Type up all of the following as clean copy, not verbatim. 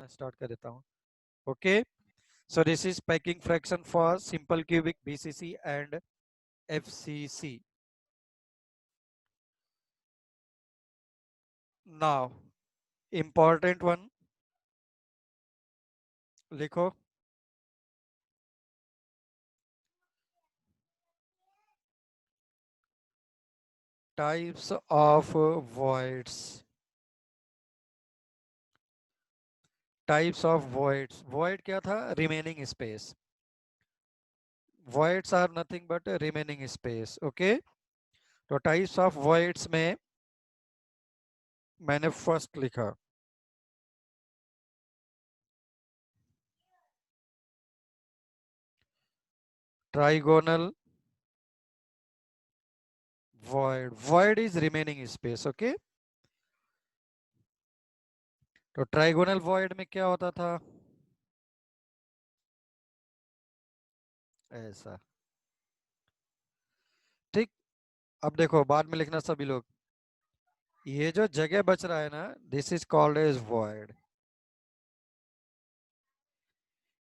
Start कर देता हूँ. Okay, so this is packing fraction for simple cubic, BCC and FCC. Now important one लिखो. Types of voids. Types of voids. Void क्या था? Remaining space. Voids are nothing but a remaining space. Okay, तो types of voids में मैंने first लिखा trigonal void. Void is remaining space. Okay, तो trigonal void में क्या होता था? ऐसा. ठीक, अब देखो बाद में लिखना सभी लोग. ये जो जगह बच रहा है ना, this is called as void.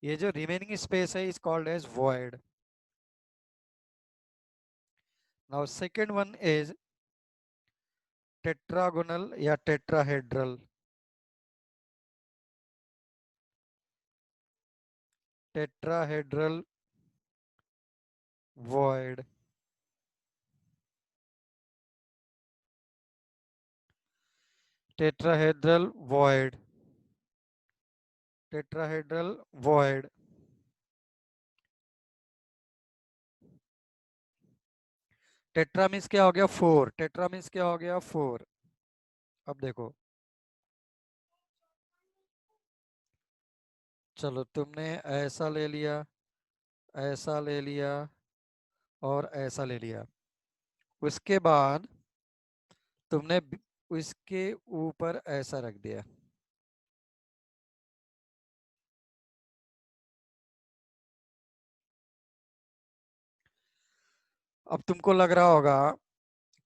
ये जो रिमेनिंग स्पेस है is called as void. Now second one is tetragonal या tetrahedral. Tetrahedral void. Tetrahedral void. Tetrahedral void. Tetra means क्या हो गया? 4. टेट्रा मीन्स क्या हो गया? 4. अब देखो, चलो तुमने ऐसा ले लिया, ऐसा ले लिया और ऐसा ले लिया. उसके बाद तुमने उसके ऊपर ऐसा रख दिया. अब तुमको लग रहा होगा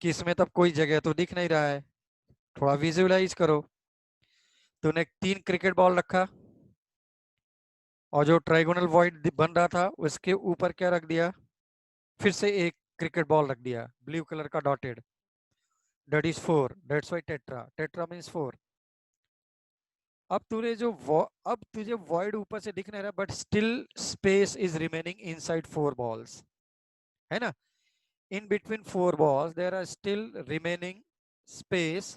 कि इसमें तब कोई जगह तो दिख नहीं रहा है. थोड़ा विजुअलाइज करो. तूने 3 क्रिकेट बॉल रखा और जो ट्राइगोनल वॉइड बन रहा था उसके ऊपर क्या रख दिया? फिर से एक क्रिकेट बॉल रख दिया ब्लू कलर का dotted. That is 4. That's why tetra. Tetra means 4. अब तूने जो अब तुझे वॉइड ऊपर से दिख नहीं रहा but still space is remaining inside 4 balls, है ना? In between 4 balls there are still remaining space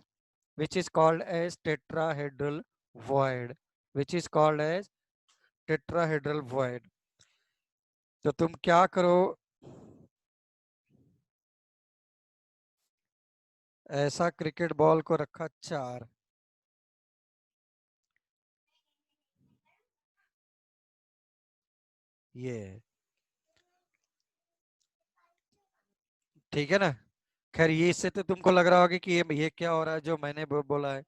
which is called as tetrahedral void. Which is called as tetrahedral void. तो तुम क्या करो, ऐसा क्रिकेट बॉल को रखा 4. ये ठीक है ना? खैर ये इससे तो तुमको लग रहा होगा कि ये क्या हो रहा है जो मैंने बोला है.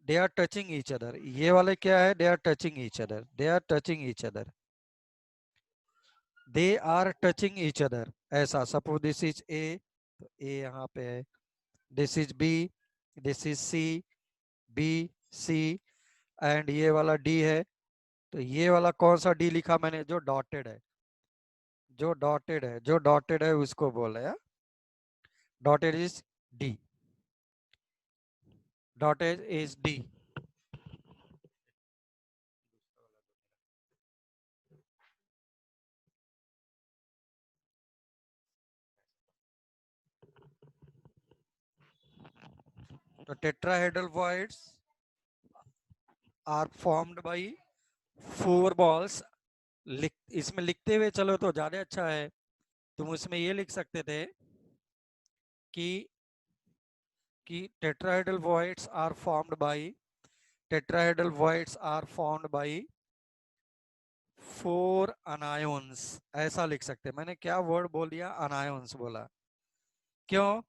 They are touching each other. ये वाले क्या है? They are touching each other. They are touching each other. They are touching each other. ऐसा सपोज दिस इज ए, तो ए यहाँ पे है. This is B, this is C, B, C and ये वाला डी है. तो ये वाला कौन सा डी लिखा मैंने? जो डॉटेड है. जो डॉटेड है, जो डॉटेड है उसको बोल रहे हैं dotted is D. Dotted is D. तो tetrahedral voids are formed by 4 balls. इसमें लिखते हुए चलो तो ज्यादा अच्छा है. तुम उसमें ये लिख सकते थे कि tetrahedral voids are formed by tetrahedral voids are formed by 4 anions. ऐसा लिख सकते. मैंने क्या वर्ड बोल दिया? अनायंस बोला. क्यों?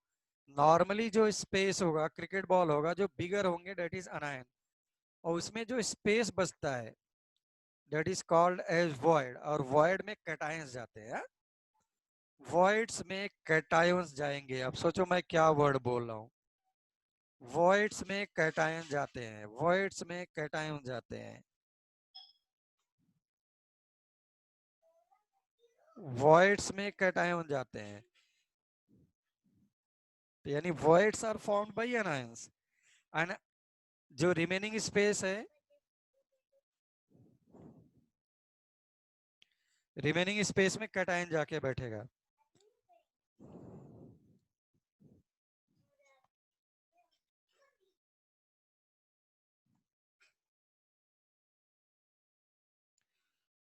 नॉर्मली जो स्पेस होगा, क्रिकेट बॉल होगा, जो बिगर होंगे डेट इज अनायन, और उसमें जो स्पेस बचता है that is called as void. और वॉइड में कैटायंस जाते हैं. वॉइड्स में कैटायंस जाएंगे. अब सोचो मैं क्या वर्ड बोल रहा हूँ. वॉइड्स में कैटायन जाते हैं, वॉइड्स में कैटायन जाते हैं, वॉइड्स में कैटायन जाते हैं। तो यानी voids are formed by anions and जो रिमेनिंग स्पेस है, रिमेनिंग स्पेस में कैटायन जाके बैठेगा।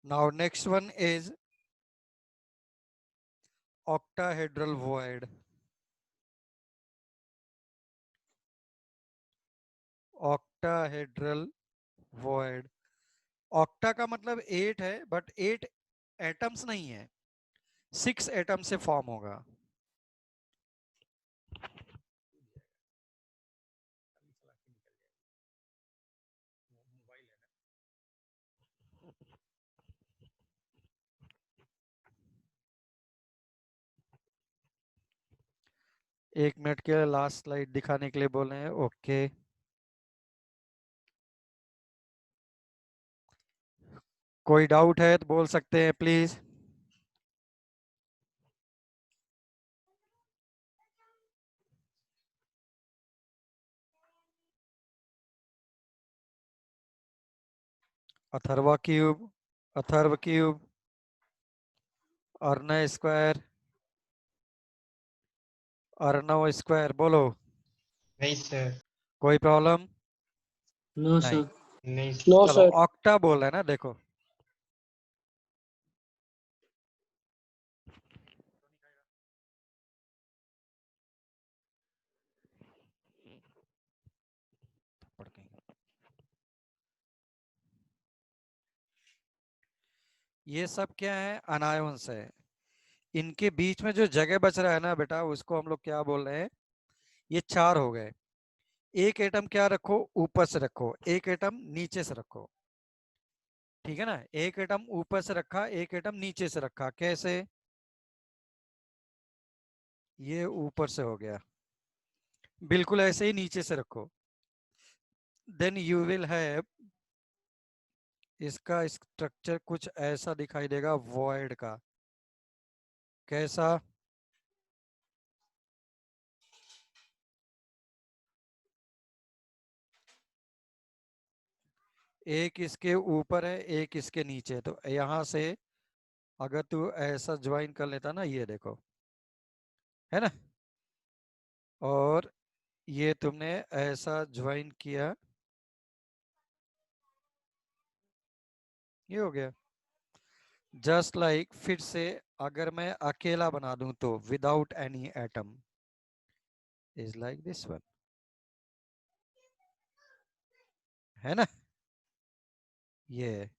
Now next one is octahedral void, octahedral void। Octa का मतलब 8 है, बट 8 एटम्स नहीं है, 6 एटम से फॉर्म होगा। एक मिनट के लिए लास्ट स्लाइड दिखाने के लिए बोले हैं। ओके, कोई डाउट है तो बोल सकते हैं please. Atharva cube, Atharva cube, Arnav square, Arnav square बोलो। नहीं सर। कोई प्रॉब्लम? नो नहीं। सर। नहीं नो चलो, सर। ऑक्टा बोल रहे हैं ना, देखो ये सब क्या है, अनायंस है। इनके बीच में जो जगह बच रहा है ना बेटा, उसको हम लोग क्या बोल रहे हैं, ये 4 हो गए। एक एटम क्या रखो, ऊपर से रखो, एक एटम नीचे से रखो, ठीक है ना। एक एटम ऊपर से रखा, एक एटम नीचे से रखा, कैसे? ये ऊपर से हो गया, बिल्कुल ऐसे ही नीचे से रखो। देन यू विल हैव, इसका स्ट्रक्चर कुछ ऐसा दिखाई देगा वॉइड का। कैसा? एक इसके ऊपर है, एक इसके नीचे, तो यहां से अगर तू ऐसा ज्वाइन कर लेता ना, ये देखो, है ना, और ये तुमने ऐसा ज्वाइन किया, ये हो गया। जस्ट लाइक फिर से अगर मैं अकेला बना दूं तो without any atom is like this one, है ना, ये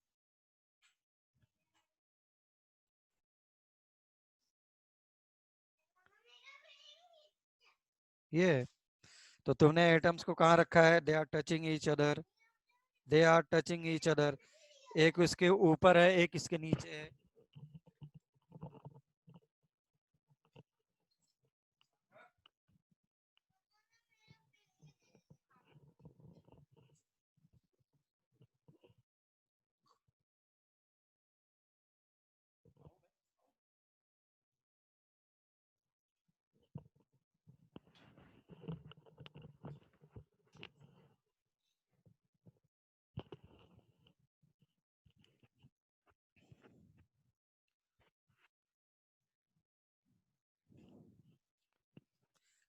ये तो तुमने एटम्स को कहाँ रखा है, they are touching each other, they are touching each other. एक उसके ऊपर है, एक इसके नीचे है।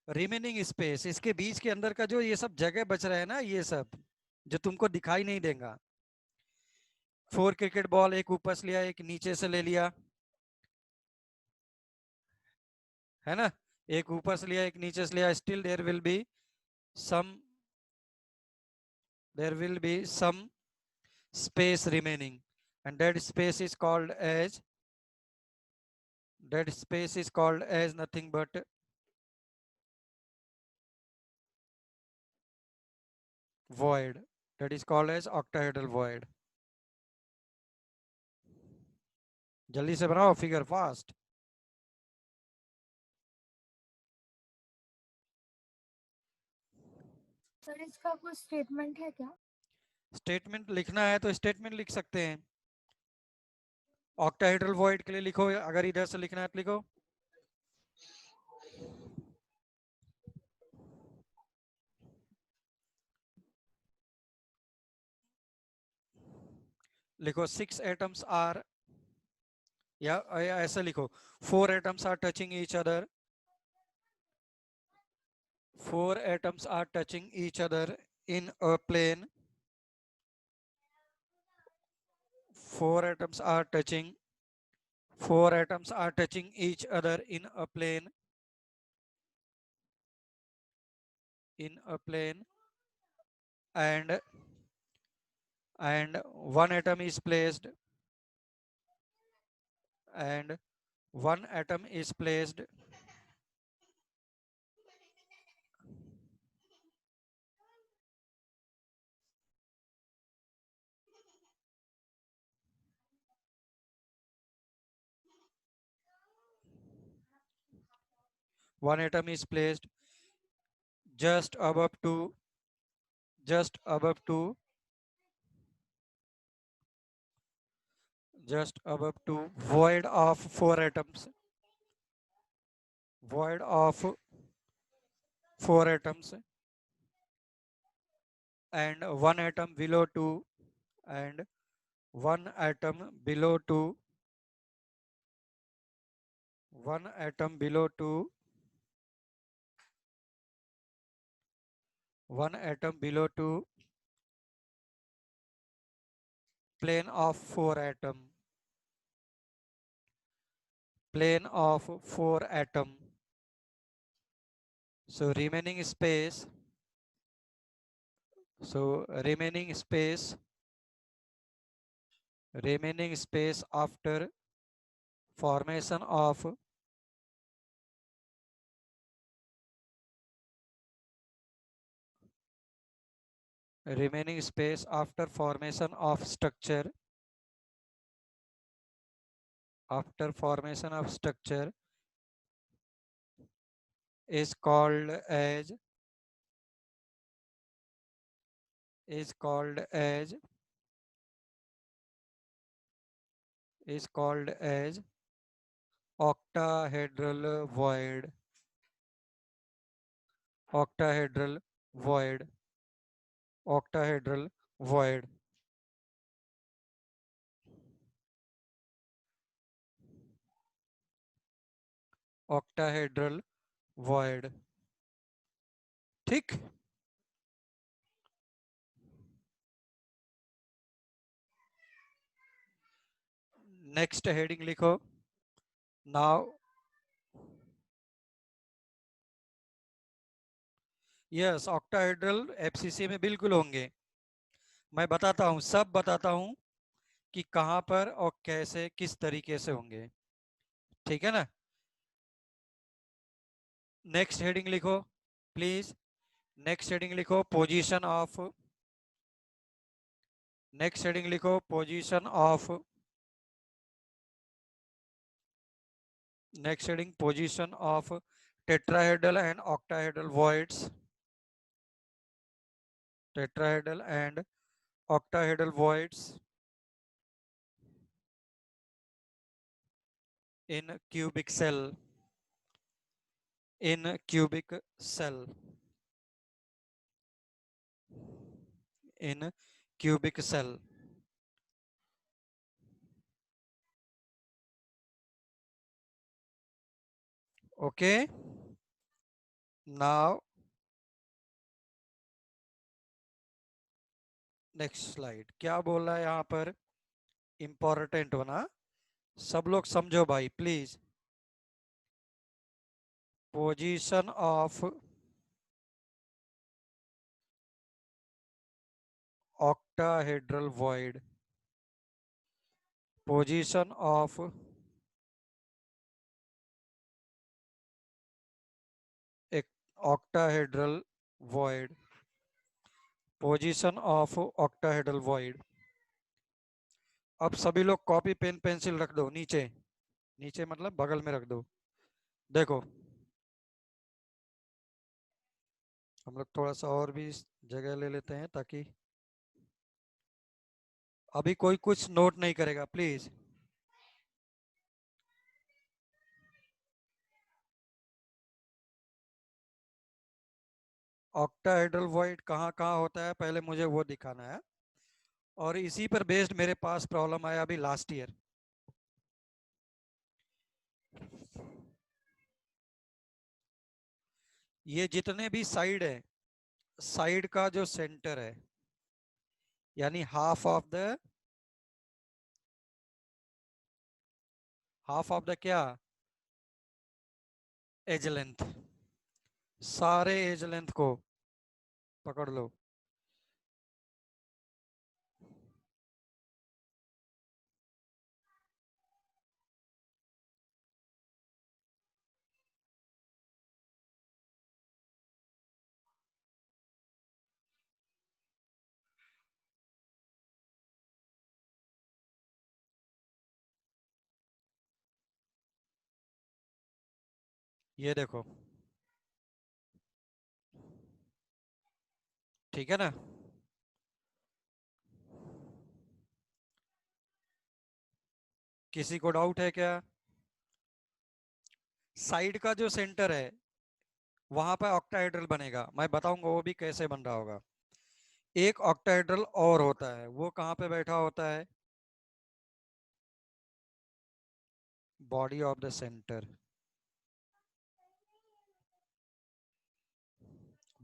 रिमेनिंग स्पेस, इसके बीच के अंदर का जो ये सब जगह बच रहा है ना, ये सब जो तुमको दिखाई नहीं देगा। 4 क्रिकेट बॉल, एक ऊपर से लिया, एक नीचे से ले लिया, है ना, एक ऊपर से लिया, एक नीचे से लिया, still there will be some, there will be some space remaining, and that space is called as, that space is called as nothing but void, that is called as octahedral void। जल्दी से बनाओ figure fast. Sir इसका कोई statement है क्या? Statement लिखना है तो स्टेटमेंट लिख सकते हैं। ऑक्टाहेड्रल वॉइड के लिए लिखो, अगर इधर से लिखना है तो लिखो। लिखो 6 एटम्स आर, या ऐसे लिखो 4 atoms are touching each other, 4 atoms are touching each other in a plane. 4 atoms are touching. 4 atoms are touching each other in a plane. In a plane, and one atom is placed. And one atom is placed. One atom is placed just above two. Just above two. Just above two. Void of 4 atoms. Void of 4 atoms. And one atom below 2. And one atom below 2. One atom below 2. One atom below 2. Plane of 4 atom. Plane of 4 atom. So remaining space. So remaining space after formation of remaining space after formation of structure is called as is called as is called as octahedral void. Octahedral void. Octahedral void. Octahedral void. ठीक। Next heading लिखो। Now yes, octahedral FCC में बिल्कुल होंगे। मैं बताता हूं, सब बताता हूं कि कहां पर और कैसे किस तरीके से होंगे। ठीक है ना। नेक्स्ट हेडिंग लिखो प्लीज। नेक्स्ट हेडिंग लिखो पोजीशन ऑफ। नेक्स्ट हेडिंग लिखो position of. Next heading position of tetrahedral and octahedral voids. Tetrahedral and octahedral voids in cubic cell. In cubic cell. In cubic cell. Okay, now next slide. क्या बोल रहा है यहाँ पर, important होना, सब लोग समझो भाई please. Position of octahedral void. Position of octahedral void. Position of octahedral void. अब सभी लोग कॉपी पेन पेंसिल रख दो नीचे। नीचे मतलब बगल में रख दो। देखो हम लोग थोड़ा सा और भी जगह ले लेते हैं ताकि अभी कोई कुछ नोट नहीं करेगा प्लीज। ऑक्टाहेड्रल वॉइड कहाँ कहाँ होता है पहले मुझे वो दिखाना है, और इसी पर बेस्ड मेरे पास प्रॉब्लम आया अभी लास्ट ईयर। ये जितने भी साइड है, साइड का जो सेंटर है, यानी हाफ ऑफ द क्या, एज लेंथ, सारे एज लेंथ को पकड़ लो। ये देखो, ठीक है ना। किसी को डाउट है क्या? साइड का जो सेंटर है वहां पर ऑक्टाहेड्रल बनेगा, मैं बताऊंगा वो भी कैसे बन रहा होगा। एक ऑक्टाहेड्रल और होता है, वो कहाँ पे बैठा होता है? Body of the centre,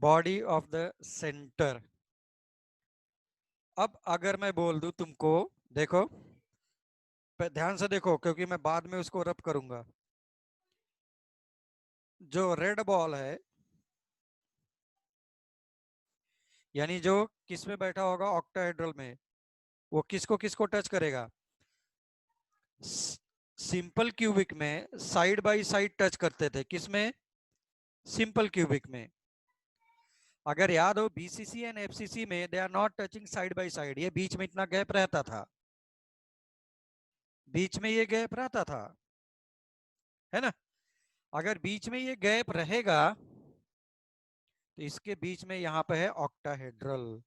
body of the centre. अब अगर मैं बोल दूं तुमको, देखो ध्यान से देखो क्योंकि मैं बाद में उसको रब करूंगा। जो रेड बॉल है, यानी जो किस में बैठा होगा ऑक्टाहेड्रल में, वो किसको किसको टच करेगा? सिंपल क्यूबिक में साइड बाय साइड टच करते थे, किसमें? सिंपल क्यूबिक में। अगर याद हो बीसीसी एंड एफसीसी में they are not touching side by side, ये बीच में इतना गैप रहता था, बीच में ये गैप रहता था, है ना। अगर बीच में ये गैप रहेगा तो इसके बीच में यहाँ पे है ऑक्टाहेड्रल।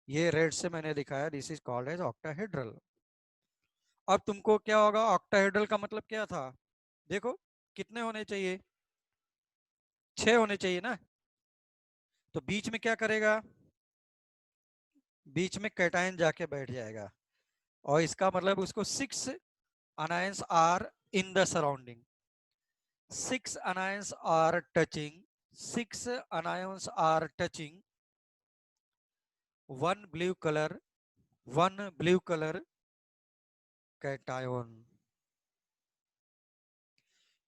ये रेड से मैंने दिखाया, this is called as octahedral. अब तुमको क्या होगा, ऑक्टाहेड्रल का मतलब क्या था? देखो कितने होने चाहिए, 6 होने चाहिए ना। तो बीच में क्या करेगा, बीच में कैटायन जाके बैठ जाएगा, और इसका मतलब उसको 6 anions are in the surrounding, 6 anions are touching, 6 anions are touching one blue color cation।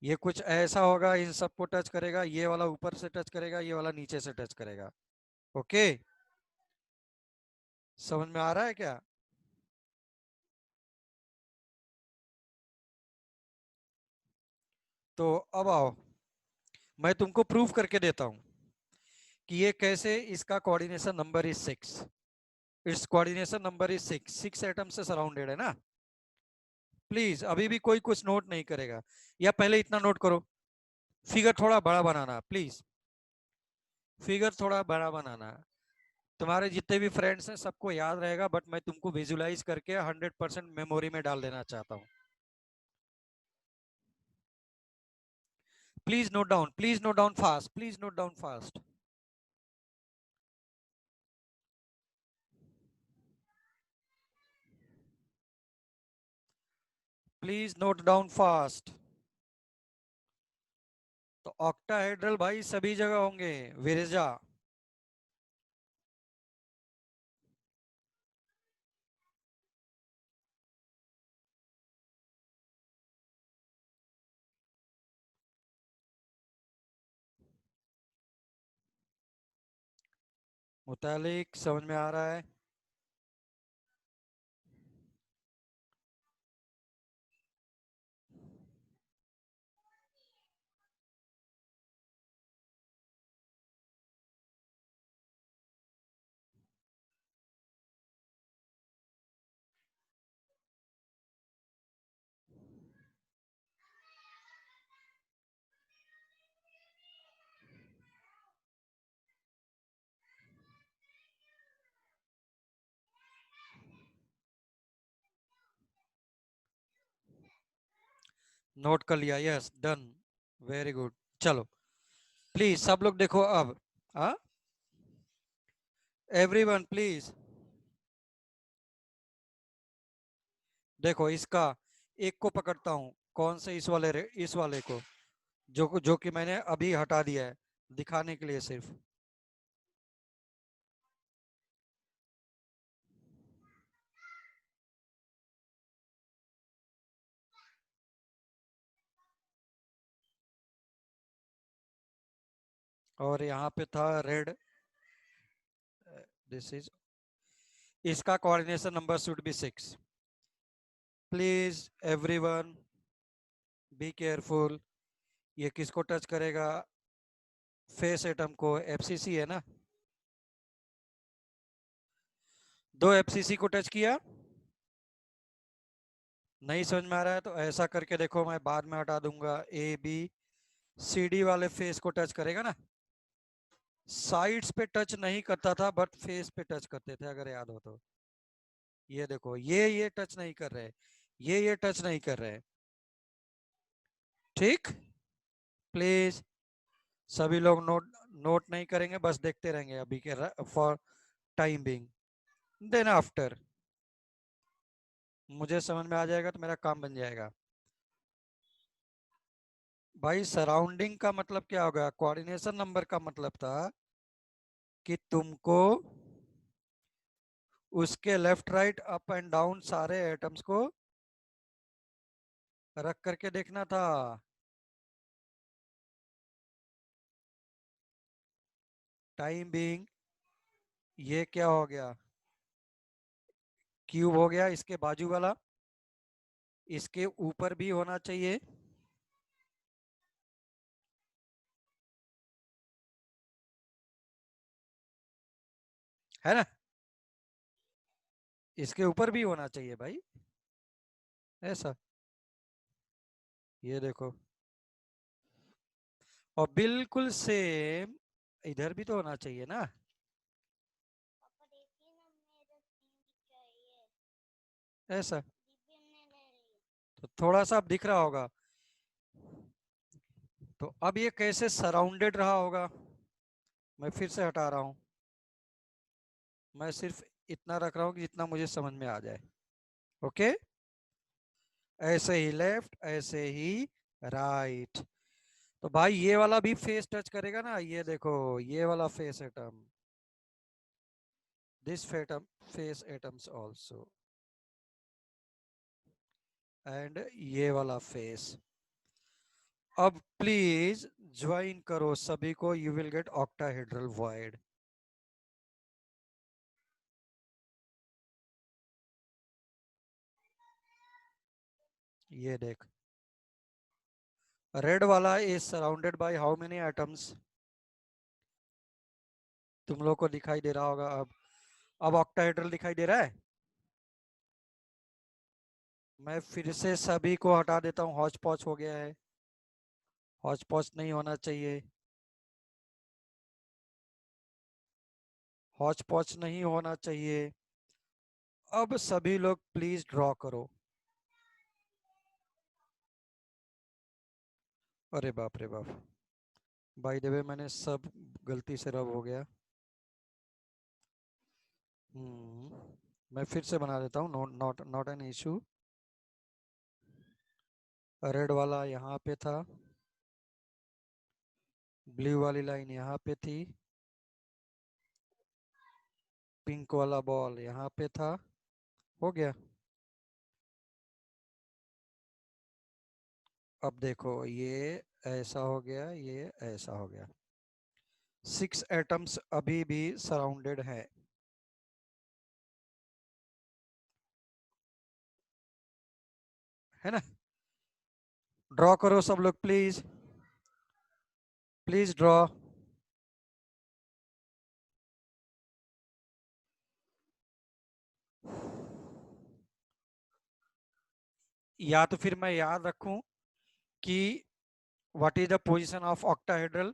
ये कुछ ऐसा होगा, इन सबको टच करेगा, ये वाला ऊपर से टच करेगा, ये वाला नीचे से टच करेगा। ओके, समझ में आ रहा है क्या? तो अब आओ, मैं तुमको प्रूफ करके देता हूं कि ये कैसे, इसका coordination number is 6, it's coordination number is 6, 6 atom से सराउंडेड है ना। प्लीज अभी भी कोई कुछ नोट नहीं करेगा, या पहले इतना नोट करो, फिगर थोड़ा बड़ा बनाना प्लीज, फिगर थोड़ा बड़ा बनाना। तुम्हारे जितने भी फ्रेंड्स हैं सबको याद रहेगा, बट मैं तुमको विजुलाइज करके 100% मेमोरी में डाल देना चाहता हूँ। Please note down, please note down fast, please note down fast. Please note down fast. तो ऑक्टाहेड्रल भाई सभी जगह होंगे, विरजा। मुतालिक समझ में आ रहा है? नोट कर लिया, यस डन, वेरी गुड। चलो प्लीज सब लोग देखो अब, हाँ एवरीवन प्लीज देखो इसका, एक को पकड़ता हूँ, कौन से, इस वाले इस वाले को, जो कि मैंने अभी हटा दिया है दिखाने के लिए सिर्फ। और यहाँ पे था रेड, दिस इज, इसका coordination number should be 6। Please everyone be careful. ये किसको टच करेगा, फेस एटम को, एफसीसी है ना, दो एफसीसी को टच किया। नहीं समझ में आ रहा है तो ऐसा करके देखो, मैं बाद में हटा दूंगा, ए बी सी डी वाले फेस को टच करेगा ना, साइड्स पे टच नहीं करता था बट फेस पे टच करते थे अगर याद हो तो। ये देखो ये टच नहीं कर रहे, ये टच नहीं कर रहे, ठीक। प्लीज सभी लोग नोट नोट नहीं करेंगे, बस देखते रहेंगे अभी के, for time being, then after मुझे समझ में आ जाएगा तो मेरा काम बन जाएगा। भाई सराउंडिंग का मतलब क्या होगा, कोऑर्डिनेशन नंबर का मतलब था कि तुमको उसके left right up and down सारे एटम्स को रख करके देखना था। टाइम बीइंग, ये क्या हो गया, क्यूब हो गया, इसके बाजू वाला, इसके ऊपर भी होना चाहिए, है ना, इसके ऊपर भी होना चाहिए भाई, ऐसा, ये देखो, और बिल्कुल सेम इधर भी तो होना चाहिए ना, ऐसा। तो थोड़ा सा अब दिख रहा होगा, तो अब ये कैसे सराउंडेड रहा होगा, मैं फिर से हटा रहा हूं, मैं सिर्फ इतना रख रहा हूं कि जितना मुझे समझ में आ जाए, ओके। ऐसे ही लेफ्ट, ऐसे ही राइट। तो भाई ये वाला भी फेस टच करेगा ना, ये देखो ये वाला फेस एटम, दिस फेटम फेस एटम्स आल्सो, एंड ये वाला फेस। अब प्लीज ज्वाइन करो सभी को, you will get octahedral void. ये देख, रेड वाला is surrounded by how many atoms, तुम लोग को दिखाई दे रहा होगा अब ऑक्टाहेड्रल दिखाई दे रहा है। मैं फिर से सभी को हटा देता हूँ, हौच पौच हो गया है, हौच पौच नहीं होना चाहिए, हौच पौच नहीं होना चाहिए। अब सभी लोग प्लीज ड्रॉ करो। अरे बाप रे बाप, बाय द वे मैंने सब गलती से रब हो गया। मैं फिर से बना देता हूँ, not not not an issue. Red वाला यहाँ पे था, ब्लू वाली लाइन यहाँ पे थी, पिंक वाला बॉल यहाँ पे था, हो गया। अब देखो ये ऐसा हो गया, ये ऐसा हो गया, 6 एटम्स अभी भी सराउंडेड है ना। ड्रॉ करो सब लोग प्लीज, प्लीज ड्रॉ। या तो फिर मैं याद रखूं कि what is the position of octahedral,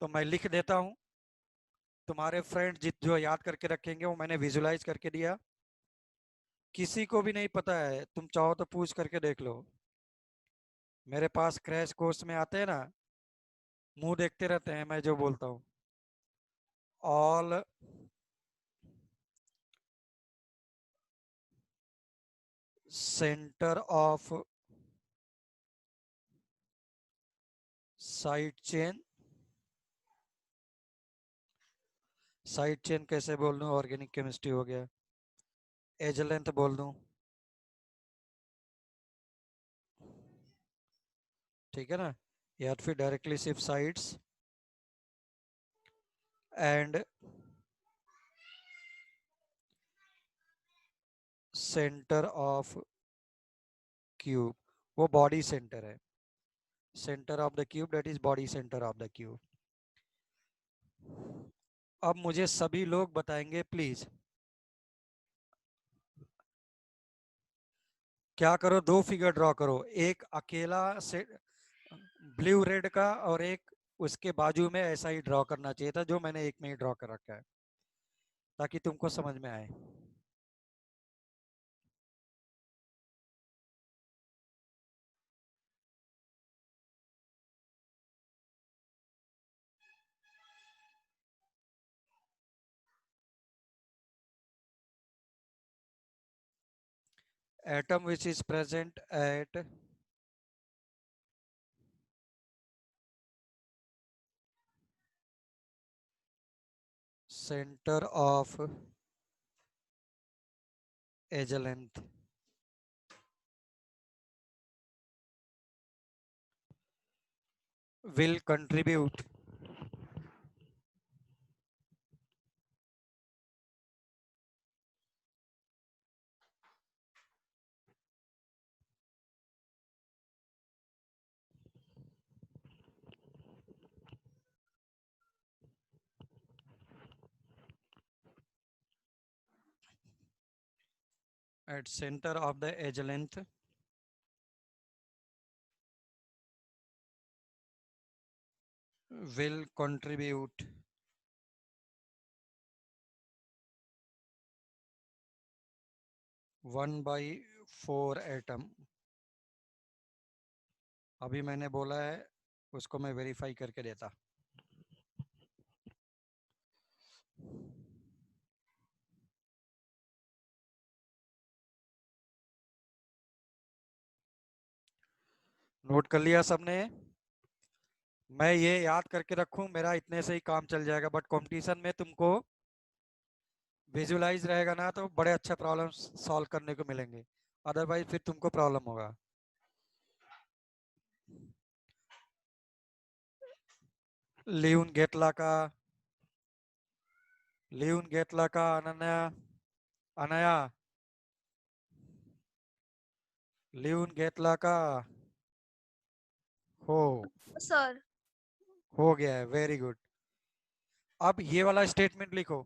तो मैं लिख देता हूं, तुम्हारे फ्रेंड जित जो याद करके रखेंगे वो मैंने विजुलाइज करके दिया, किसी को भी नहीं पता है, तुम चाहो तो पूछ करके देख लो, मेरे पास क्रैश कोर्स में आते हैं ना, मुंह देखते रहते हैं मैं जो बोलता हूँ। All centre of side chain, side chain कैसे बोल दूं, ऑर्गेनिक केमिस्ट्री हो गया। एज लेंथ बोल दूं, ठीक है ना, या फिर डायरेक्टली सिर्फ sides and centre of cube, वो बॉडी सेंटर है। Centre of the cube that is body centre of the cube. अब मुझे सभी लोग बताएंगे प्लीज, क्या करो, दो फिगर ड्रॉ करो, एक अकेला से ब्लू रेड का और एक उसके बाजू में ऐसा ही ड्रॉ करना चाहिए था जो मैंने एक में ही ड्रॉ कर रखा है, ताकि तुमको समझ में आए। Atom which is present at center of edge length will contribute at center of the edge length will contribute 1/4 atom। अभी मैंने बोला है, उसको मैं वेरीफाई करके देता। नोट कर लिया सबने? मैं ये याद करके रखूं, मेरा इतने से ही काम चल जाएगा, बट कंपटीशन में तुमको विजुलाइज रहेगा ना तो बड़े अच्छा प्रॉब्लम सॉल्व करने को मिलेंगे, अदरवाइज फिर तुमको प्रॉब्लम होगा। लियून गेटला का, लियून गेटला का अनन्या, अनया, लियून गेटला का हो सर। हो गया है, वेरी गुड। अब ये वाला स्टेटमेंट लिखो,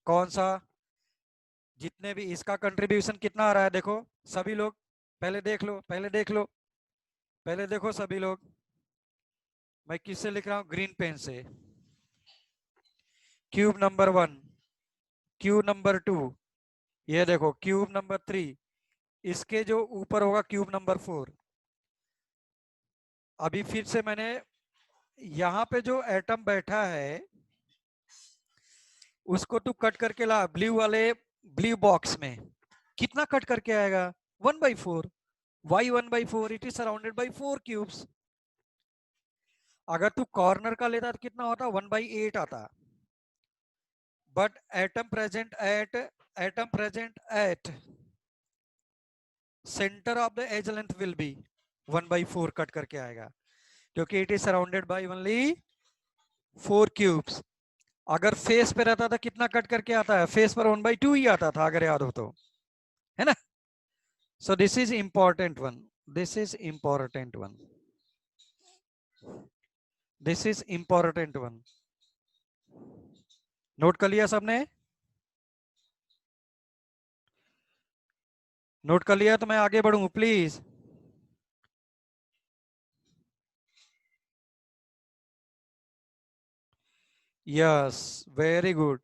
कौन सा, जितने भी इसका कंट्रीब्यूशन कितना आ रहा है देखो सभी लोग, पहले देख लो, पहले देख लो, पहले देखो सभी लोग। मैं किससे लिख रहा हूं, ग्रीन पेन से। क्यूब नंबर 1, क्यूब नंबर 2, ये देखो क्यूब नंबर 3, इसके जो ऊपर होगा क्यूब नंबर 4। अभी फिर से मैंने यहां पे जो एटम बैठा है उसको तू कट करके ला ब्लू वाले, ब्लू बॉक्स में कितना कट करके आएगा, 1/4। Y 1/4, it is surrounded by 4 cubes. अगर तू कॉर्नर का लेता तो कितना होता, 1/8 आता। But atom present at centre of the edge length will be 1/4 cut करके आएगा, क्योंकि it is surrounded by only 4 cubes. अगर फेस पे रहता था कितना कट करके आता है, फेस पर 1/2 ही आता था, अगर याद हो तो, है ना। So this is important one, this is important one, this is important one. Note कर लिया सबने? नोट कर लिया तो मैं आगे बढ़ूं प्लीज। Yes, very good.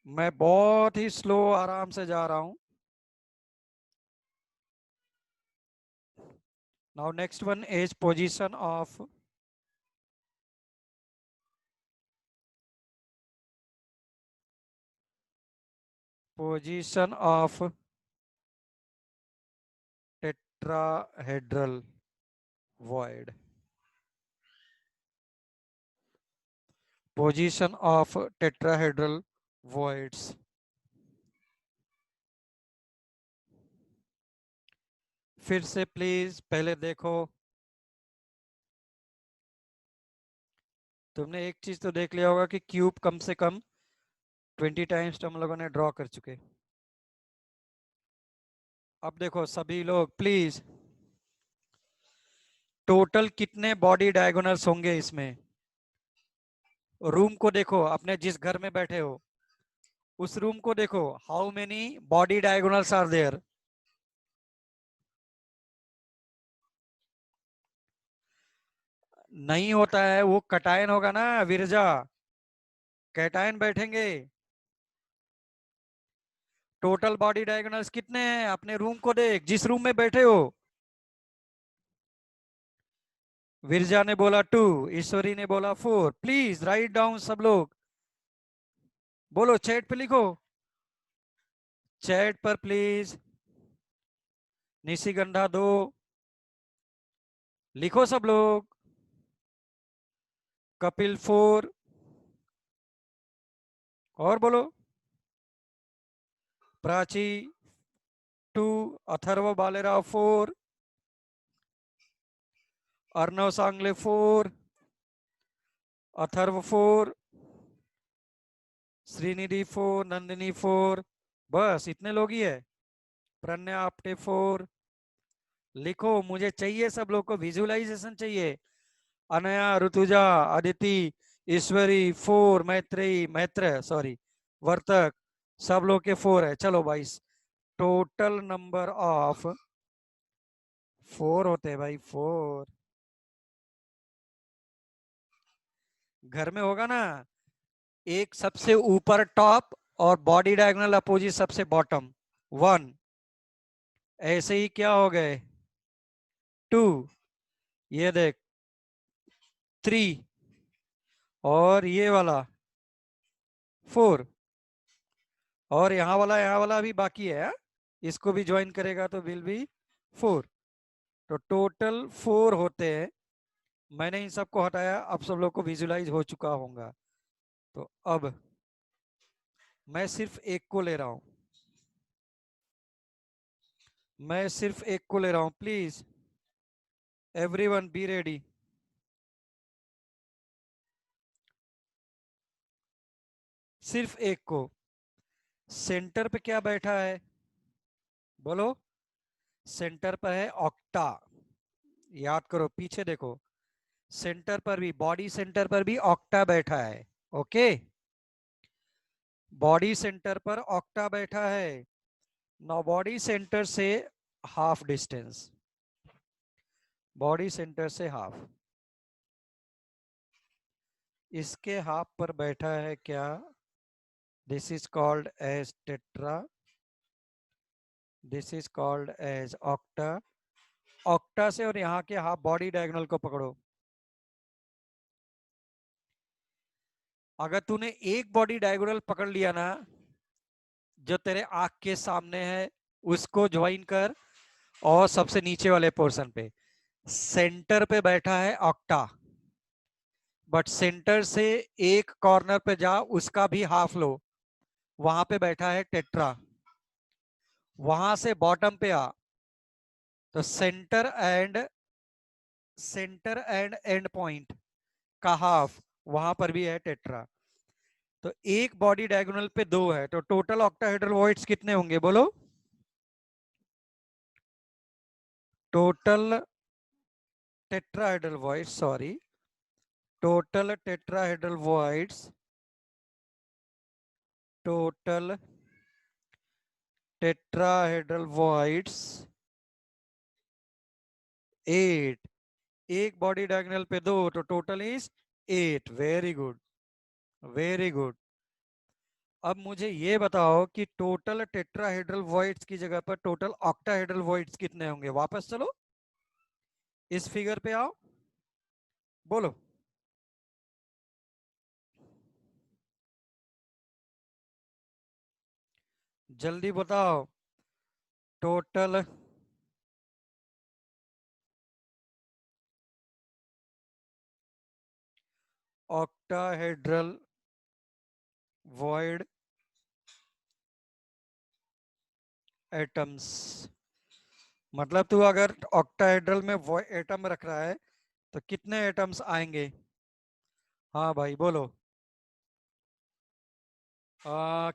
मैं बहुत ही स्लो आराम से जा रहा हूं। Now next one is position of tetrahedral void. Position of tetrahedral voids. फिर से प्लीज पहले देखो, तुमने एक चीज तो देख लिया होगा कि क्यूब कम से कम 20 टाइम्स तो हम लोगों ने ड्रॉ कर चुके। अब देखो सभी लोग प्लीज, टोटल कितने बॉडी डायगोनल्स होंगे इसमें? रूम को देखो, अपने जिस घर में बैठे हो उस रूम को देखो, how many body diagonals are there? नहीं होता है, वो कटायन होगा ना विरजा, कैटायन बैठेंगे। टोटल बॉडी डायगोनल्स कितने हैं? अपने रूम को देख, जिस रूम में बैठे हो। विरजा ने बोला 2, ईश्वरी ने बोला 4। प्लीज राइट डाउन सब लोग, बोलो चैट पे लिखो, चैट पर प्लीज। निशिगंधा 2, लिखो सब लोग। कपिल 4, और बोलो। प्राची 2, अथर्व बालेराव 4, अर्णव सांगले 4, अथर्व 4, श्रीनिधि 4, नंदिनी 4, बस इतने लोग ही है। प्रज्ञा आपटे 4, लिखो, मुझे चाहिए सब लोग को विजुअलाइजेशन चाहिए। अनया, ऋतुजा, अदिति, ईश्वरी 4, मैत्रेयी, सॉरी, वर्तक, सब लोग के 4 है। चलो भाई, टोटल नंबर ऑफ 4 होते हैं भाई, 4। घर में होगा ना, एक सबसे ऊपर टॉप और बॉडी डायगोनल अपोजिट सबसे बॉटम 1, ऐसे ही क्या हो गए 2, ये देख 3, और ये वाला 4, और यहाँ वाला अभी बाकी है, हाँ? इसको भी ज्वाइन करेगा तो विल बी 4। तो टोटल 4 होते हैं। मैंने इन सबको हटाया, अब सब लोग को विजुलाइज हो चुका होगा। तो अब मैं सिर्फ एक को ले रहा हूं, मैं सिर्फ एक को ले रहा हूं। Please everyone be ready. सिर्फ एक को। सेंटर पे क्या बैठा है बोलो? सेंटर पर है ऑक्टा। याद करो, पीछे देखो, सेंटर पर भी, बॉडी सेंटर पर भी ऑक्टा बैठा है। ओके, बॉडी सेंटर पर ऑक्टा बैठा है। नाउ बॉडी सेंटर से हाफ डिस्टेंस, बॉडी सेंटर से हाफ, इसके हाफ पर बैठा है क्या? This is called as tetra, this is called as octa. Octa से और यहाँ के हाफ बॉडी डायगोनल को पकड़ो। अगर तूने एक बॉडी डायगोनल पकड़ लिया ना, जो तेरे आंख के सामने है, उसको ज्वाइन कर, और सबसे नीचे वाले पोर्शन पे सेंटर पे बैठा है ऑक्टा, बट सेंटर से एक कॉर्नर पे जा, उसका भी हाफ लो, वहां पे बैठा है टेट्रा। वहां से बॉटम पे आ, तो सेंटर एंड एंड पॉइंट का हाफ, वहां पर भी है टेट्रा। तो एक बॉडी डायगोनल पे 2 है, तो टोटल ऑक्टाहेड्रल वॉइड्स कितने होंगे बोलो? Total tetrahedral voids, sorry, total tetrahedral voids, total tetrahedral voids 8। एक बॉडी डायगोनल पे 2, तो total is 8। Very good, very good. अब मुझे ये बताओ कि टोटल टेट्राहेड्रल वॉइड्स की जगह पर टोटल ऑक्टाहेड्रल वॉइड्स कितने होंगे? वापस चलो, इस फिगर पे आओ, बोलो। जल्दी बताओ। Total octahedral void atoms. मतलब तू अगर ऑक्टाहेड्रल में वो एटम रख रहा है तो कितने एटम्स आएंगे? हाँ भाई बोलो।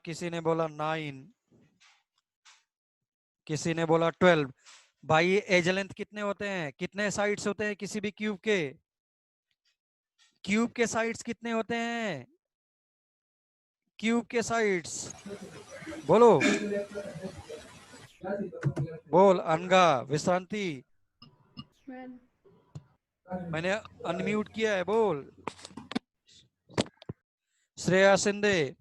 किसी ने बोला 9, किसी ने बोला 12। भाई एज लेंथ कितने होते हैं, कितने साइड्स होते हैं किसी भी क्यूब के? क्यूब के साइड्स कितने होते हैं? क्यूब के साइड्स बोलो। बोल अनगा, विश्रांति। मैंने अनम्यूट किया है, बोल। Shreya Shinde.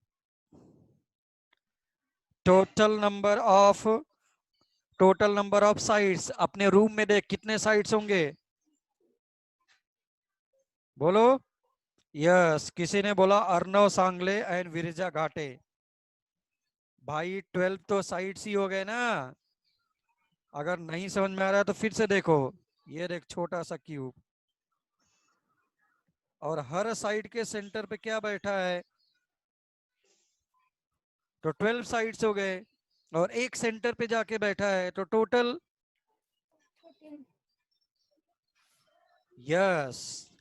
Total number of sides, अपने रूम में देख कितने साइड्स होंगे, बोलो। यस, किसी ने बोला अर्नव सांगले एंड विरजा घाटे। भाई 12 तो साइड्स ही हो गए ना। अगर नहीं समझ में आ रहा है तो फिर से देखो। ये देख छोटा सा क्यूब, और हर साइड के सेंटर पे क्या बैठा है? तो 12 साइड्स हो गए, और एक सेंटर पे जाके बैठा है तो टोटल। 13। यस,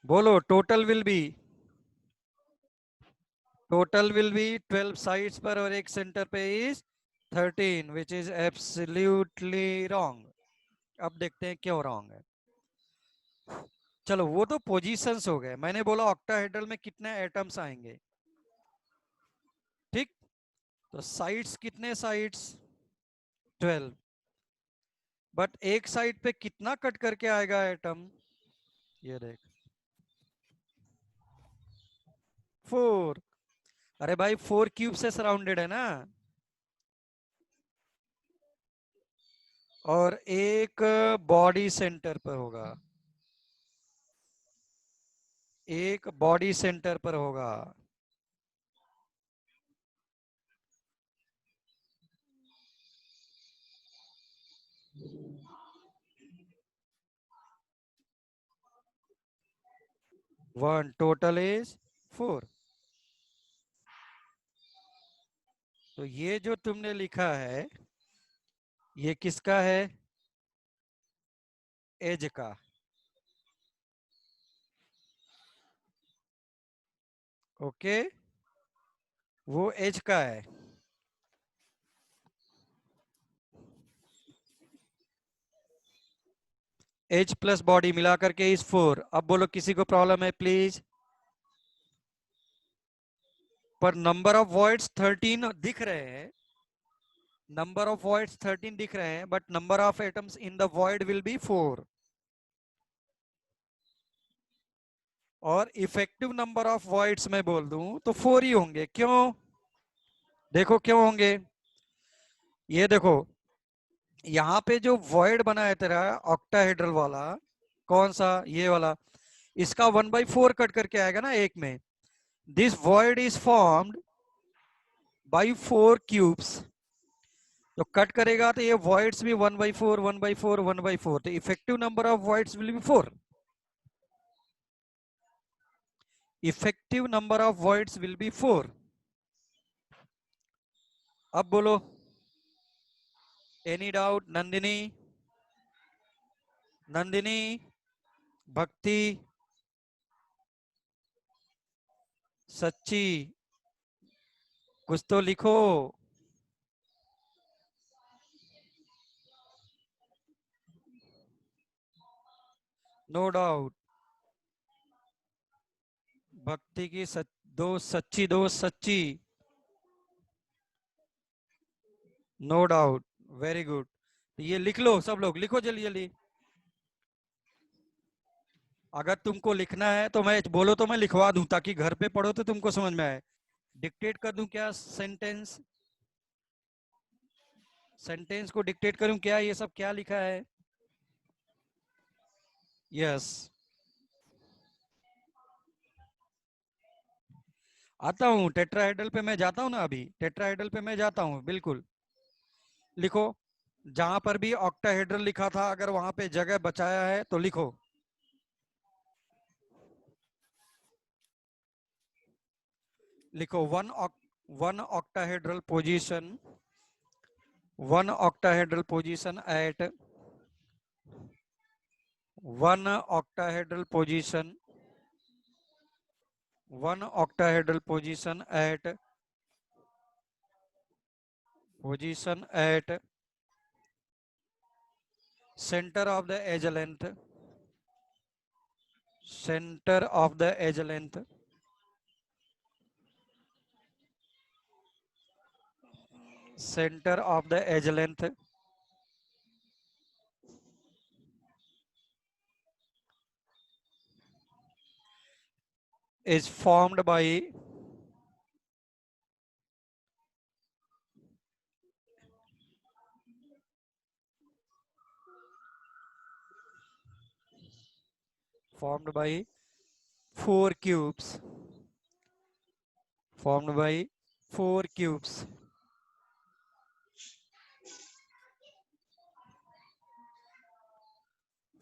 बोलो। टोटल विल बी 12 साइड्स पर, और एक सेंटर पे is 13, which is absolutely wrong. अब देखते हैं क्यों रॉन्ग है। चलो वो तो पोजीशंस हो गए, मैंने बोला ऑक्टाहेड्रल में कितने एटम्स आएंगे, ठीक। तो साइड्स, कितने साइड्स? 12। बट एक साइड पे कितना कट करके आएगा एटम? ये देख, 4। अरे भाई 4 क्यूब से सराउंडेड है ना। और एक बॉडी सेंटर पर होगा, एक बॉडी सेंटर पर होगा। One, total is 4। तो ये जो तुमने लिखा है, ये किसका है? एज का। ओके, वो एज का है। एज प्लस बॉडी मिला करके इज 4। अब बोलो किसी को प्रॉब्लम है प्लीज? पर नंबर ऑफ वॉइड्स 13 दिख रहे हैं, नंबर ऑफ वॉइड्स 13 दिख रहे हैं, but number of atoms in the void will be 4। और इफेक्टिव नंबर ऑफ वॉइड्स मैं बोल दूं तो 4 ही होंगे। क्यों? देखो क्यों होंगे। ये देखो, यहाँ पे जो वॉइड बना है तेरा ऑक्टाहेड्रल वाला, कौन सा? ये वाला। इसका 1/4 कट करके आएगा ना एक में। This void is formed by 4 cubes. तो कट करेगा तो ये वॉइड्स भी 1/4 1/4 1/4, तो effective number of voids will be 4। Effective number of voids will be 4। अब बोलो, एनी डाउट? नंदिनी, नंदिनी, भक्ति, सच्ची, कुछ तो लिखो। No doubt. भक्ति की दो सच्ची, दो सच्ची। No doubt, very good. ये लिख लो, सब लोग लिखो जल्दी जल्दी। अगर तुमको लिखना है तो मैं बोलो तो मैं लिखवा दूं, ताकि घर पे पढ़ो तो तुमको समझ में आए। डिक्टेट कर दूं क्या? सेंटेंस, सेंटेंस को डिक्टेट करूं क्या? ये सब क्या लिखा है? यस, आता हूँ टेट्राहेड्रल पे मैं जाता हूँ ना, अभी टेट्राहेड्रल पे मैं जाता हूँ बिल्कुल। लिखो, जहां पर भी ऑक्टाहेड्रल लिखा था अगर वहां पे जगह बचाया है तो लिखो। लिखो one octahedral position, one octahedral position at one octahedral position, one octahedral position at center of the edge length, center of the edge length, center of the edge length is formed by four cubes, formed by four cubes.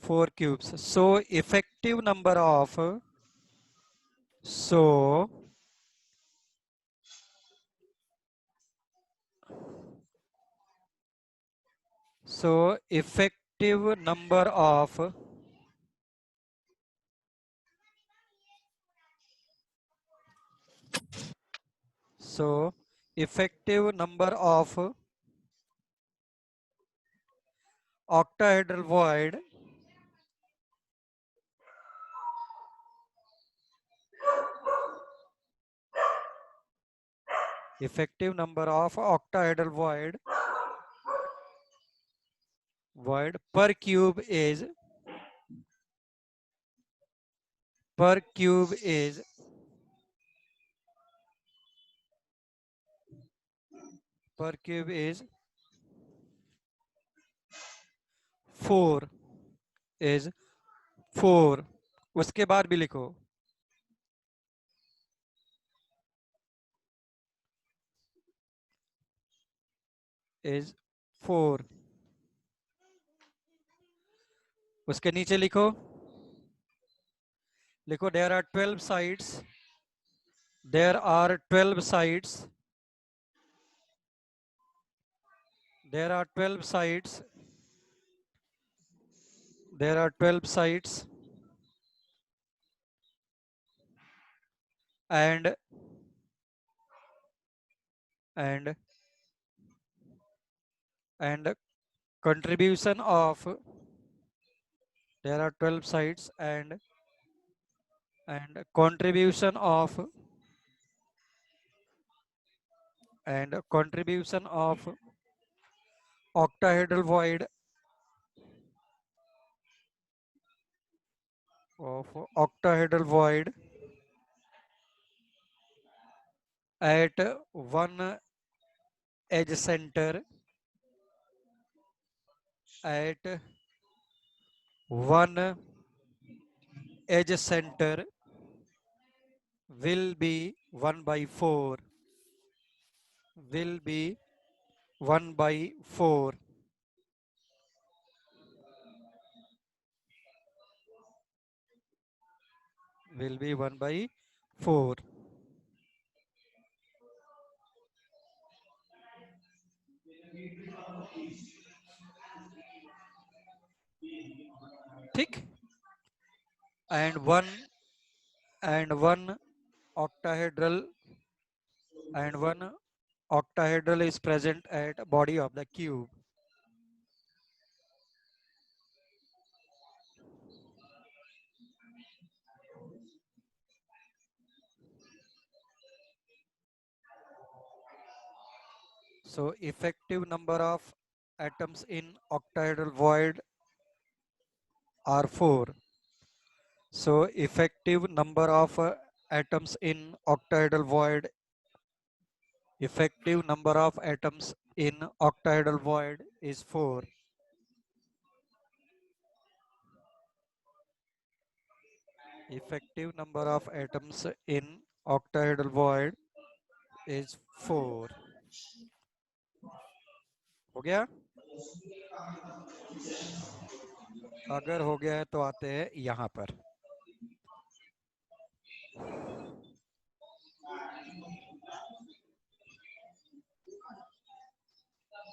Four cubes. So effective number of, so effective number of, so effective number of octahedral void effective number of octahedral void per cube is per cube is 4 is 4। उसके बाद भी लिखो is 4। उसके नीचे लिखो there are 12 sides, there are 12 sides, there are 12 sides, there are 12 sides and and and contribution of, there are 12 sides and contribution of octahedral void at one edge center, at one edge center will be 1 by 4, will be 1 by 4, will be 1 by 4। ठीक, and one octahedral and one octahedral is present at body of the cube. So effective number of atoms in octahedral void are 4. So effective number of atoms in octahedral void, effective number of atoms in octahedral void is 4. effective number of atoms in octahedral void is 4. हो गया? अगर हो गया है तो आते हैं यहां पर।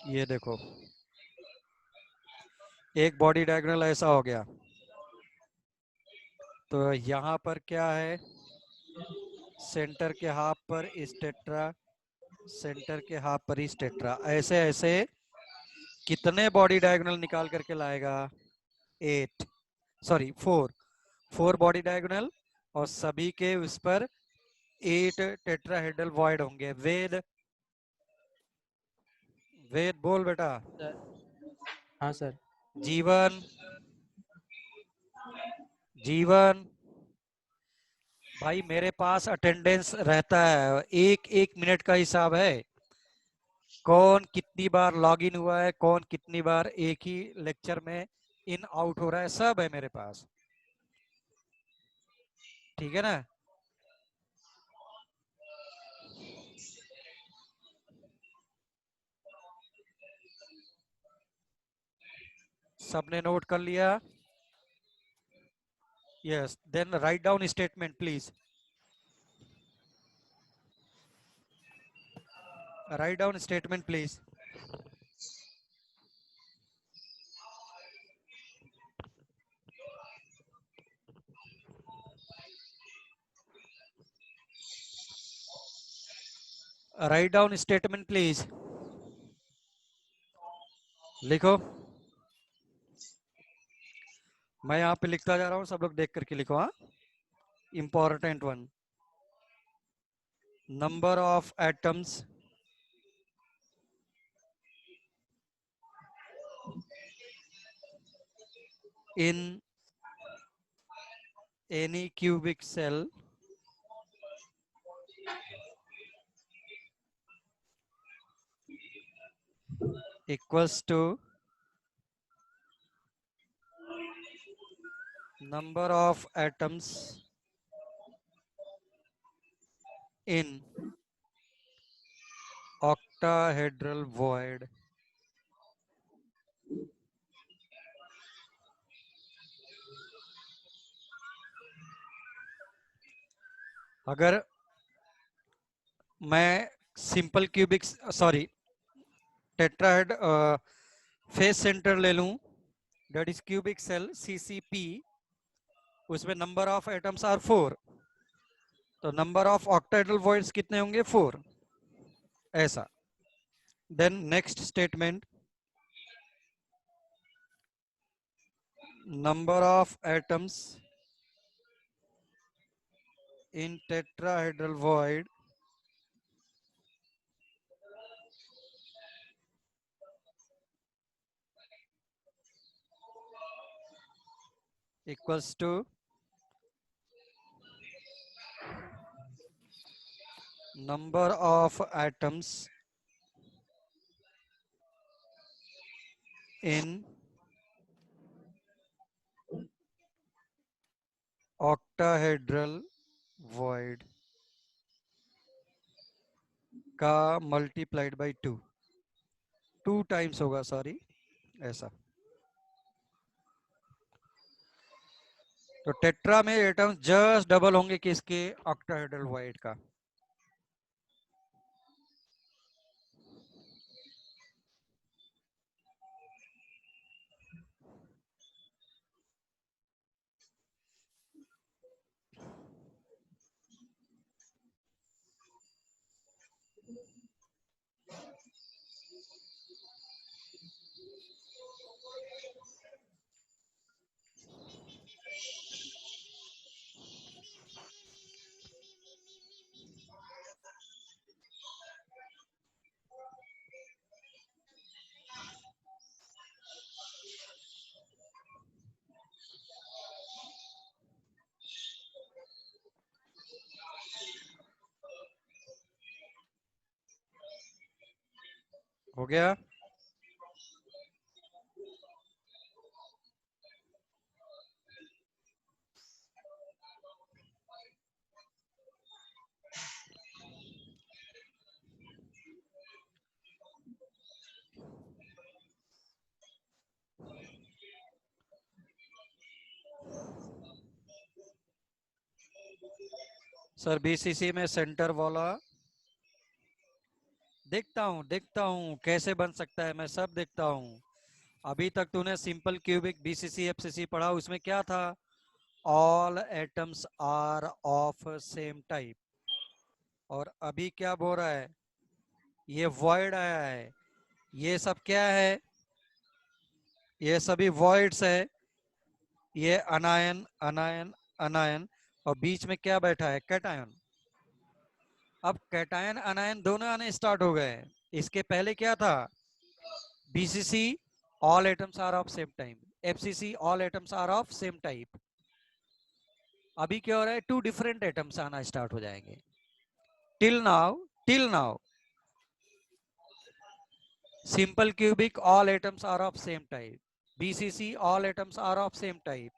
ये देखो, एक बॉडी डायगोनल ऐसा हो गया, तो यहां पर क्या है, सेंटर के हाफ पर इस टेट्रा, सेंटर के हाफ पर इस टेट्रा, ऐसे ऐसे कितने बॉडी डायगोनल निकाल करके लाएगा? 8, सॉरी 4 बॉडी डायगोनल, और सभी के उस पर 8 टेट्राहेड्रल वॉइड होंगे। वेद, वेद बोल बेटा। सर। हाँ सर। जीवन, जीवन भाई मेरे पास अटेंडेंस रहता है, एक एक मिनट का हिसाब है, कौन कितनी बार लॉग इन हुआ है, कौन कितनी बार एक ही लेक्चर में इन आउट हो रहा है, सब है मेरे पास, ठीक है ना? सबने नोट कर लिया? Yes, then write down statement please, write down statement please. Write down statement please, लिखो। मैं यहाँ पे लिखता जा रहा हूँ, सब लोग देख करके लिखो। हाँ, important one, number of atoms in any cubic cell equals to number of atoms in octahedral void अगर मैं सिंपल क्यूबिक, सॉरी टेट्राहेड फेस सेंटर ले लूं, that is cubic cell CCP, उसमें नंबर ऑफ एटम्स आर 4, तो number of octahedral voids कितने होंगे? 4, ऐसा। Then next statement, number of atoms in tetrahedral void equals to number of atoms in octahedral void का multiplied by 2 times होगा, sorry ऐसा। तो tetra में एटम्स जस्ट डबल होंगे किसके? ऑक्टाहेड्रल वॉइड का। हो गया? सर बीसीसी में सेंटर वाला देखता हूँ कैसे बन सकता है, मैं सब देखता हूँ। अभी तक तूने सिंपल क्यूबिक बीसीसी एफसीसी पढ़ा, उसमें क्या था? All atoms are of same type. और अभी क्या बोल रहा है? ये वॉइड आया है। ये सब क्या है? ये सभी वॉइड्स है। ये अनायन अनायन अनायन, और बीच में क्या बैठा है? कैटायन। अब कैटायन अनायन दोनों आने स्टार्ट हो गए। इसके पहले क्या था? BCC all atoms are of same time, FCC all atoms are of same type. अभी क्या हो रहा है? टू डिफरेंट एटम्स आना स्टार्ट हो जाएंगे। Till now simple cubic all atoms are of same type, bcc all atoms are of same type,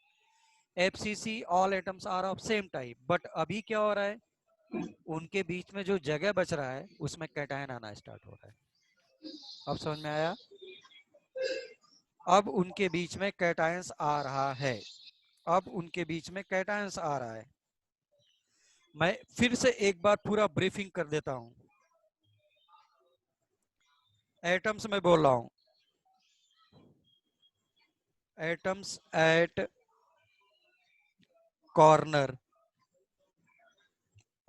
fcc all atoms are of same type, but अभी क्या हो रहा है? उनके बीच में जो जगह बच रहा है उसमें कैटायन आना स्टार्ट हो रहा है। अब समझ में आया? अब उनके बीच में कैटायंस आ रहा है। अब उनके बीच में कैटायंस आ रहा है। मैं फिर से एक बार पूरा ब्रीफिंग कर देता हूं। एटम्स में बोल रहा हूं, atoms at corner,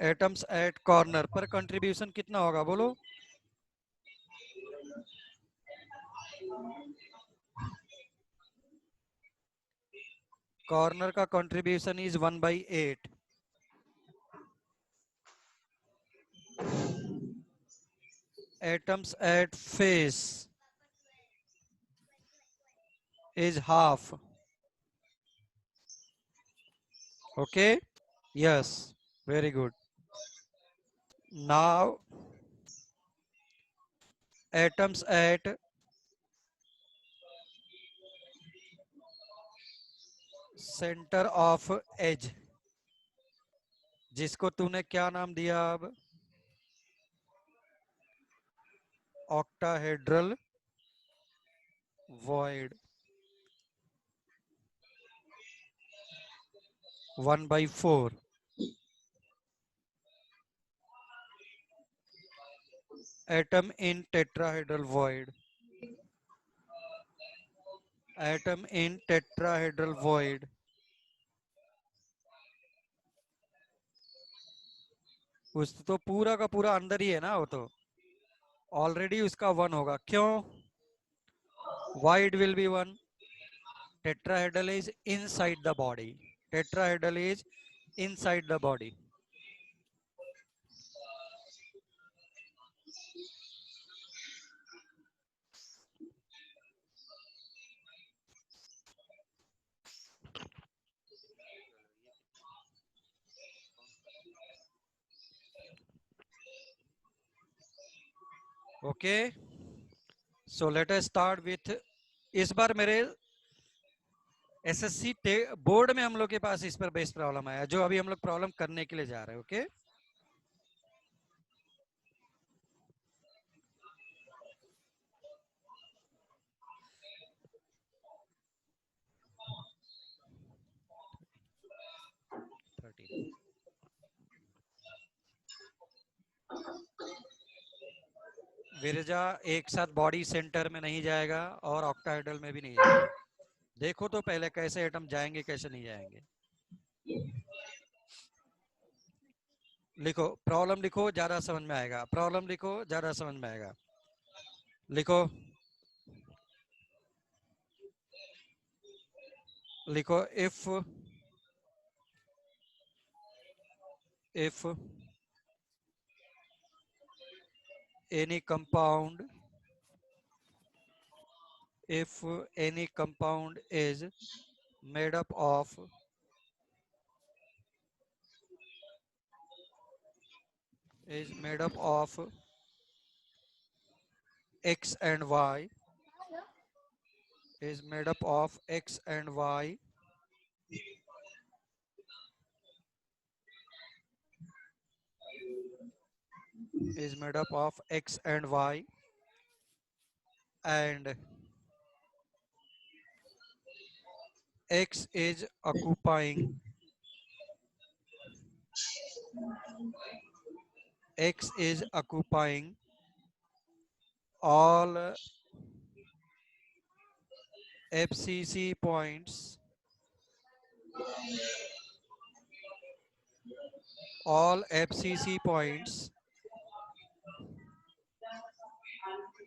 atoms at corner पर कंट्रीब्यूशन कितना होगा बोलो? कॉर्नर का contribution is 1/8। Atoms at face is half. Okay, yes, very good. Now atoms at center of edge, जिसको तूने क्या नाम दिया अब? Octahedral void, 1/4। atom in tetrahedral void, atom in tetrahedral void, उस तो पूरा का पूरा अंदर ही है ना, वो तो ऑलरेडी उसका 1 होगा। क्यों? Why it will be 1? Tetrahedral is inside the body. Tetrahedral is inside the body. Okay, so let us start with, इस बार मेरे एसएससी बोर्ड में हम लोग के पास इस पर बेस्ट प्रॉब्लम आया, जो अभी हम लोग प्रॉब्लम करने के लिए जा रहे हैं। ओके, विरजा एक साथ बॉडी सेंटर में नहीं जाएगा और ऑक्टाहेड्रल में भी नहीं जाएगा। देखो तो पहले कैसे एटम जाएंगे कैसे नहीं जाएंगे। लिखो, प्रॉब्लम लिखो, ज्यादा समझ में आएगा। प्रॉब्लम लिखो, ज्यादा समझ में आएगा। लिखो, लिखो, if any compound, if any compound is made up of x and y, is made up of x and y, is made up of x and y, and x is occupying X is occupying all FCC points,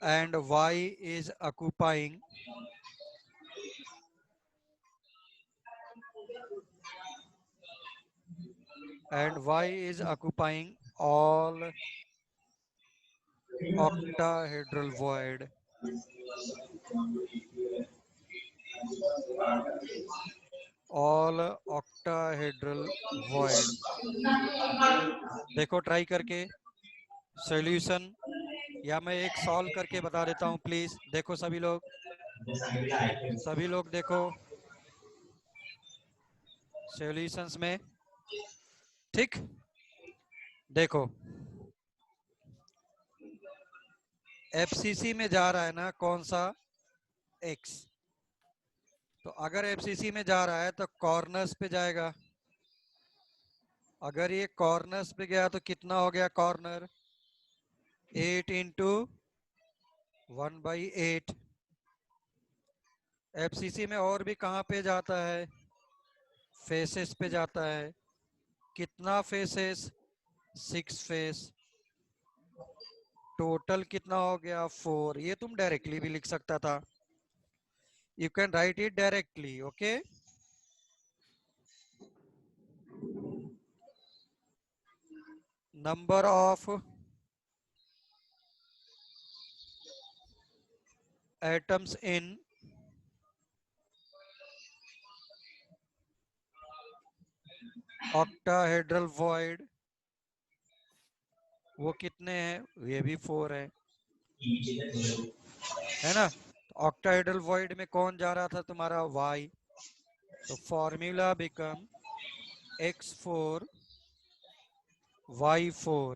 and Y is occupying all octahedral void. All octahedral void. देखो try करके solution, या मैं एक solve करके बता देता हूं, please देखो सभी लोग देखो सॉल्यूशंस में। ठीक, देखो एफसीसी में जा रहा है ना कौन सा, एक्स। तो अगर एफसीसी में जा रहा है तो कॉर्नर्स पे जाएगा। अगर ये कॉर्नर्स पे गया तो कितना हो गया कॉर्नर, 8 इंटू 1/8। एफसीसी में और भी कहाँ पे जाता है, फेसेस पे जाता है। कितना फेसेस, 6 फेस। टोटल कितना हो गया 4। ये तुम डायरेक्टली भी लिख सकता था, you can write it directly. Okay, number of atoms in octahedral void, वो कितने हैं, ये भी 4 है ना। ऑक्टाहेड्रल वॉइड में कौन जा रहा था तुम्हारा, y। तो फॉर्मूला बिकम x4 y4।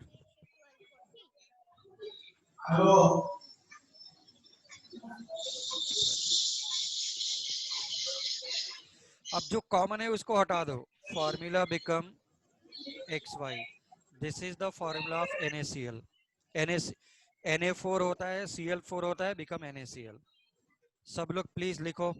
अब जो कॉमन है उसको हटा दो, formula become xy। This is the formula of NaCl। Na4 होता है, Cl4 होता है, बिकम NaCl। सब लोग प्लीज लिखो।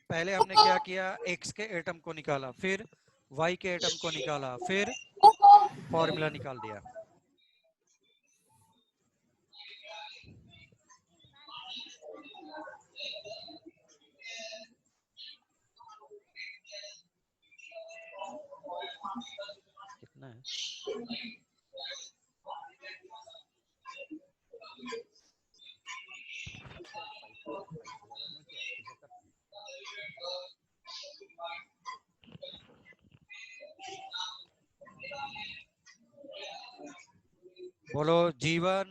पहले हमने क्या किया, x के एटम को निकाला, फिर y के एटम को निकाला, फिर फॉर्मूला निकाल दिया। कितना है, बोलो जीवन।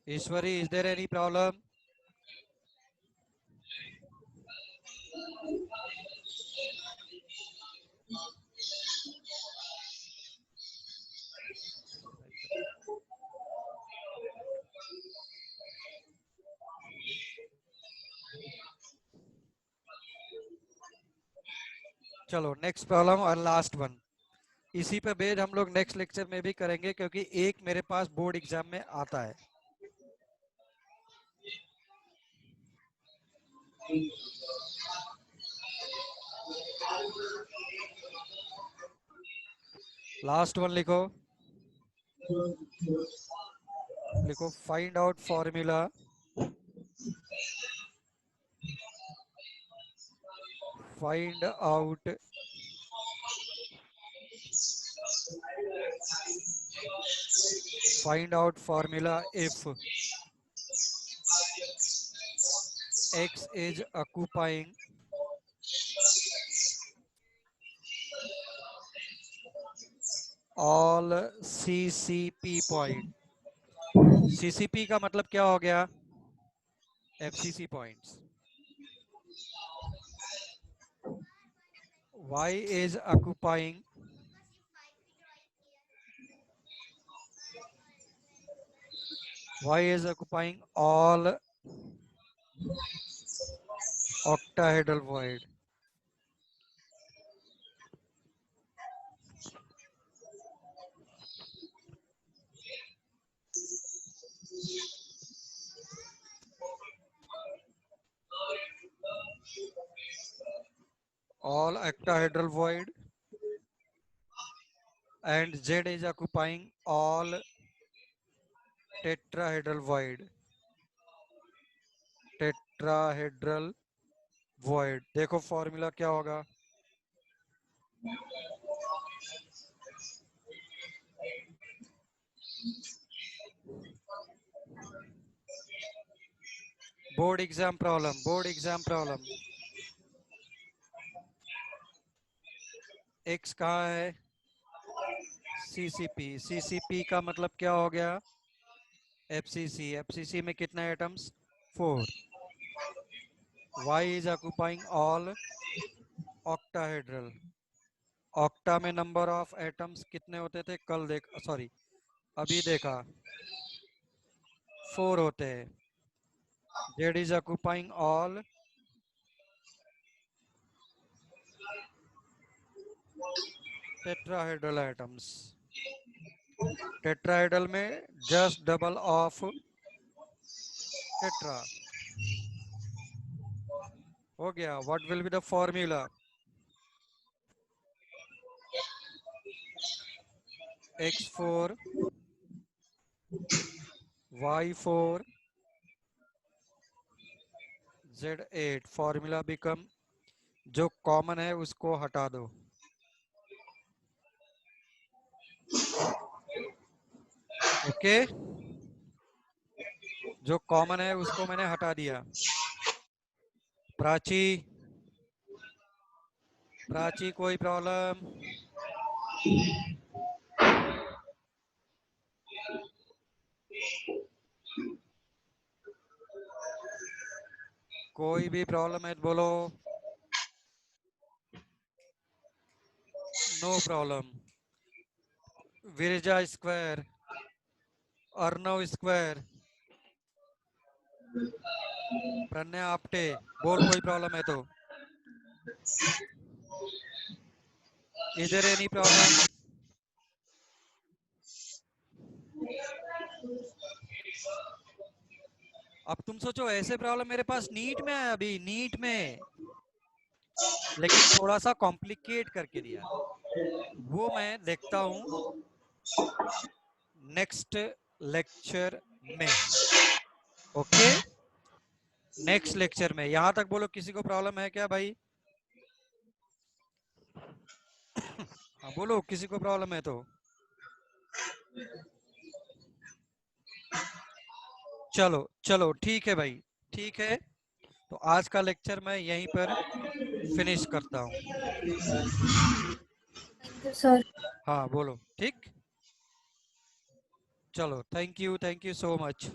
ईश्वरी, इज देयर एनी प्रॉब्लम। चलो नेक्स्ट प्रॉब्लम और लास्ट वन। इसी पे बेस्ड हम लोग नेक्स्ट लेक्चर में भी करेंगे, क्योंकि एक मेरे पास बोर्ड एग्जाम में आता है। लास्ट वन लिखो, find out formula find out formula if x is occupying all CCP point। CCP का मतलब क्या हो गया? FCC points. Y is occupying all octahedral void. All octahedral void, and Z is occupying all tetrahedral void. Tetrahedral void. देखो formula क्या होगा? Board exam problem. X कहाँ है? सीसीपी का मतलब क्या हो गया? एफसीसी में कितने atoms? 4। Y is occupying all octahedral. Octa में नंबर ऑफ एटम्स कितने होते थे? अभी देखा 4 होते हैं। Z is occupying all tetrahedral atoms. Tetrahedral में जस्ट डबल ऑफ टेट्रा हो गया। What will be the formula? x4 y4 z8। Formula become, जो कॉमन है उसको हटा दो। ओके, जो कॉमन है उसको मैंने हटा दिया। प्राची कोई प्रॉब्लम? कोई भी प्रॉब्लम है तो बोलो। No problem. Virja square, Arnav square, Pranay Apte, बोल कोई प्रॉब्लम है तो। इधर एनी प्रॉब्लम? अब तुम सोचो ऐसे प्रॉब्लम मेरे पास नीट में है, अभी नीट में, लेकिन थोड़ा सा कॉम्प्लिकेट करके दिया। वो मैं देखता हूं नेक्स्ट लेक्चर में। ओके, नेक्स्ट लेक्चर में। यहां तक बोलो किसी को प्रॉब्लम है क्या भाई? हाँ बोलो, किसी को प्रॉब्लम है तो। चलो ठीक है भाई, ठीक है। तो आज का लेक्चर मैं यहीं पर फिनिश करता हूँ। Thank you sir. हाँ बोलो, ठीक। चलो, thank you so much.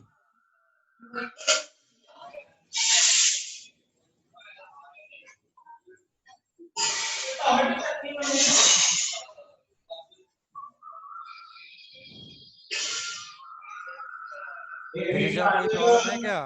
Girija कोई प्रॉब्लम है क्या?